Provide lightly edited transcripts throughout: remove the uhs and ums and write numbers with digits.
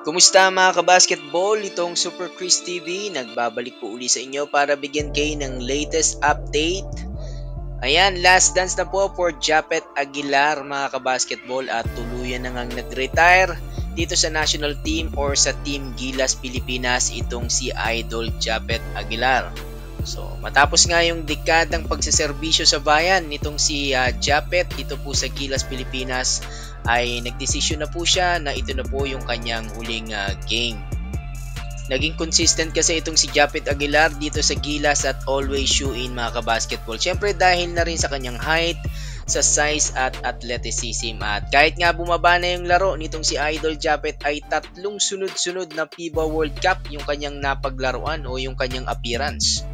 Kumusta mga kabasketball? Itong Super Chris TV, nagbabalik po uli sa inyo para bigyan kayo ng latest update. Ayan, last dance na po for Japet Aguilar mga kabasketball at tuluyan na ngang nag-retire dito sa national team or sa Team Gilas Pilipinas itong si Idol Japet Aguilar. So, matapos nga yung dekadang pagseserbisyo sa bayan nitong si Japet dito po sa Gilas Pilipinas ay nagdesisyon na po siya na ito na po yung kanyang huling game. Naging consistent kasi itong si Japet Aguilar dito sa Gilas at always shoe in mga kabasketball. Siyempre dahil na rin sa kanyang height, sa size at athleticism. At kahit nga bumaba na yung laro nitong si Idol Japet ay tatlong sunod-sunod na FIBA World Cup yung kanyang napaglaruan o yung kanyang appearance.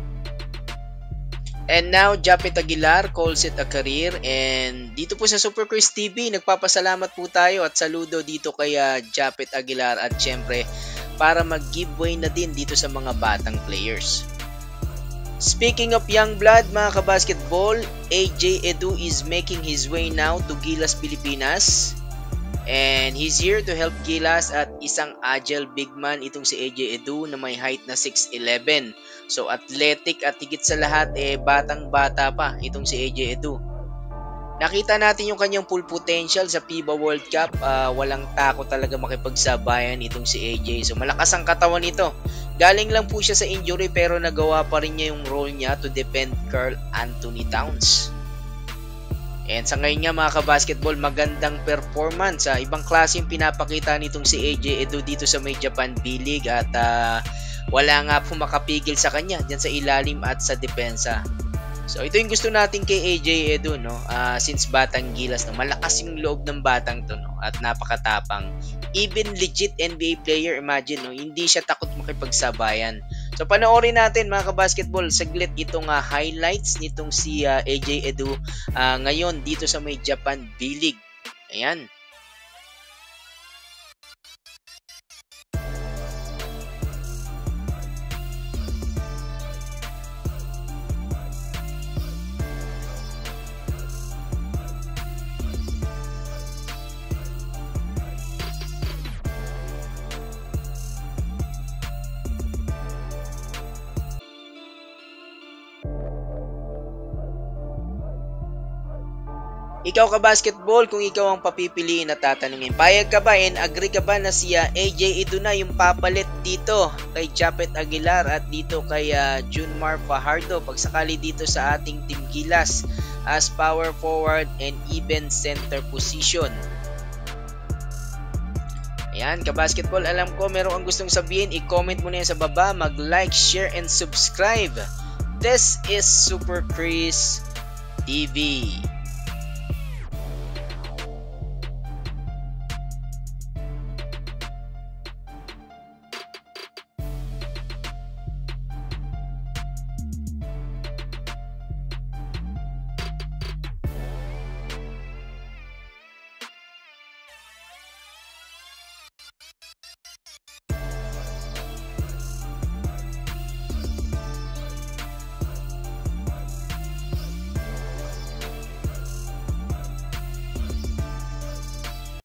And now, Japet Aguilar calls it a career. And dito po sa Super Chris TV, nagpapasalamat po tayo at saludo dito kay Japet Aguilar at syempre para mag-giveaway na din dito sa mga batang players. Speaking of young blood mga kabasketball, AJ Edu is making his way now to Gilas Pilipinas. And he's here to help Gilas at isang agile big man itong si AJ Edu na may height na 6'11". So athletic at higit sa lahat batang-bata pa itong si AJ Edu. Nakita natin yung kanyang full potential sa FIBA World Cup. Walang takot talaga makipagsabayan itong si AJ. So malakas ang katawan nito. Galing lang po siya sa injury pero nagawa pa rin niya yung role niya to defend Karl Anthony Towns. And sa ngayon nga mga kabasketball, magandang performance. Ibang klase yung pinapakita nitong si AJ Edu dito sa may Japan B-League at wala nga po makapigil sa kanya dyan sa ilalim at sa depensa. So ito yung gusto natin kay AJ Edu, no? Since batang Gilas, no? Malakas yung loob ng batang to, no? At napakatapang. Even legit NBA player, imagine, no? Hindi siya takot makipagsabayan. So panoorin natin mga kabasketball saglit itong highlights nitong si AJ Edu ngayon dito sa may Japan B-League. Ayan. Ikaw ka basketball, kung ikaw ang papipiliin at tatanungin, payag ka ba and agree ka ba na si AJ Edu na yung papalit dito kay Japet Aguilar at dito kay Junmar Fajardo pagsakali dito sa ating Team Gilas as power forward and even center position? Ayan, ka-basketball, alam ko meron kang gustong sabihin, i-comment mo na yan sa baba, mag-like, share, and subscribe. This is Super Chris TV.